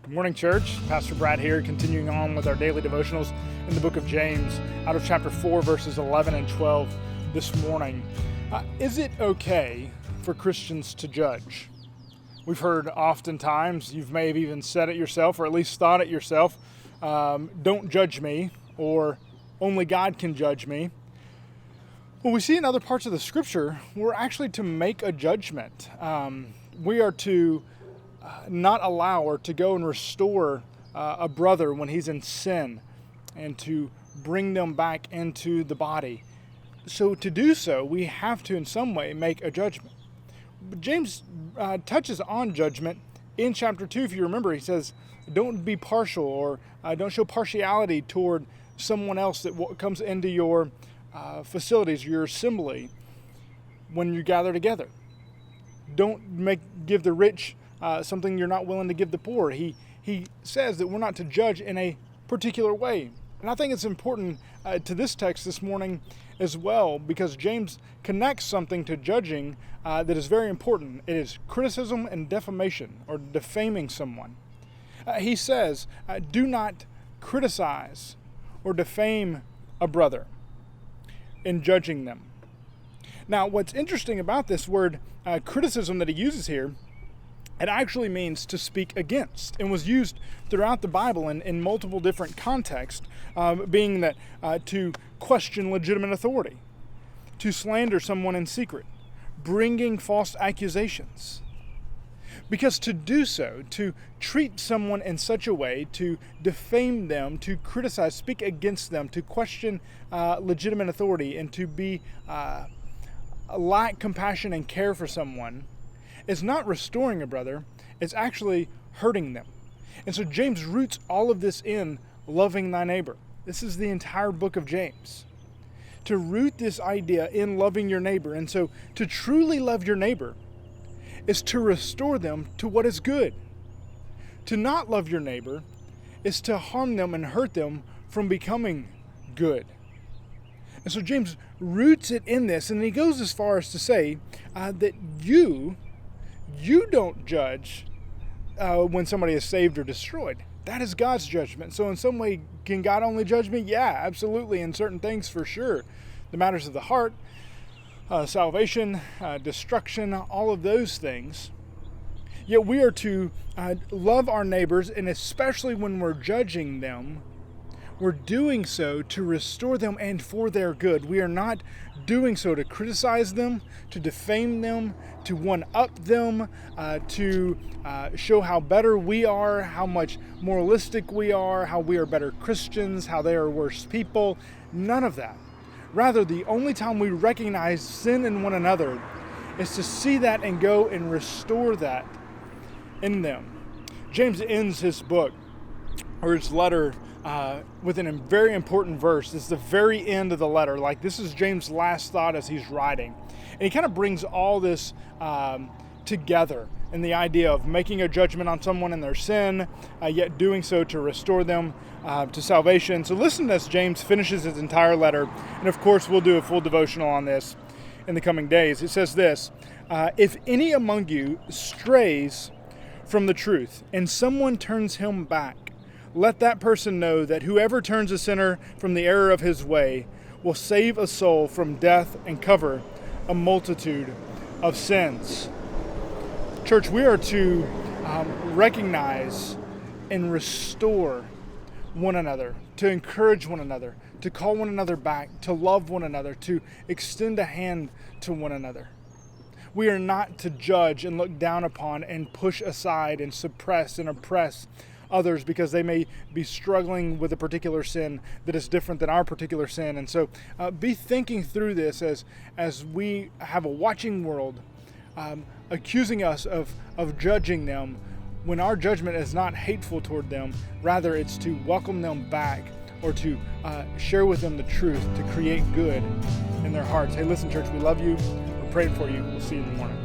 Good morning, church. Pastor Brad here, continuing on with our daily devotionals in the book of James, out of chapter 4, verses 11 and 12 this morning. Is it okay for Christians to judge? We've heard oftentimes, you may have even said it yourself, or at least thought it yourself, don't judge me, or only God can judge me. Well, we see in other parts of the scripture, we're actually to make a judgment. We are to not allow or to go and restore a brother when he's in sin and to bring them back into the body. So to do so, we have to in some way make a judgment. But James touches on judgment in chapter 2. If you remember, he says, don't be partial or don't show partiality toward someone else that comes into your facilities, your assembly, when you gather together. Don't give the rich something you're not willing to give the poor. He says that we're not to judge in a particular way. And I think it's important to this text this morning as well, because James connects something to judging that is very important. It is criticism and defamation, or defaming someone. He says, do not criticize or defame a brother in judging them. Now, what's interesting about this word criticism that he uses here, it actually means to speak against, and was used throughout the Bible in multiple different contexts, being that to question legitimate authority, to slander someone in secret, bringing false accusations. Because to do so, to treat someone in such a way, to defame them, to criticize, speak against them, to question legitimate authority, and to be lack compassion and care for someone, is not restoring a brother, it's actually hurting them. And so James roots all of this in loving thy neighbor. This is the entire book of James. To root this idea in loving your neighbor. And so to truly love your neighbor is to restore them to what is good. To not love your neighbor is to harm them and hurt them from becoming good. And so James roots it in this, and he goes as far as to say that you don't judge when somebody is saved or destroyed. That is God's judgment. So in some way, can God only judge me? Yeah, absolutely. In certain things, for sure. The matters of the heart, salvation, destruction, all of those things. Yet we are to love our neighbors, and especially when we're judging them, we're doing so to restore them and for their good. We are not doing so to criticize them, to defame them, to one-up them, to show how better we are, how much moralistic we are, how we are better Christians, how they are worse people. None of that. Rather, the only time we recognize sin in one another is to see that and go and restore that in them. James ends his book, or his letter, with a very important verse. This is the very end of the letter. Like, this is James' last thought as he's writing. And he kind of brings all this together in the idea of making a judgment on someone in their sin, yet doing so to restore them to salvation. So listen as James finishes his entire letter. And of course, we'll do a full devotional on this in the coming days. It says this, if any among you strays from the truth and someone turns him back, let that person know that whoever turns a sinner from the error of his way will save a soul from death and cover a multitude of sins. Church, we are to recognize and restore one another, to encourage one another, to call one another back, to love one another, to extend a hand to one another. We are not to judge and look down upon and push aside and suppress and oppress others because they may be struggling with a particular sin that is different than our particular sin. And so be thinking through this as we have a watching world accusing us of judging them, when our judgment is not hateful toward them. Rather, it's to welcome them back, or to share with them the truth, to create good in their hearts. Hey, listen, church, we love you. We're praying for you. We'll see you in the morning.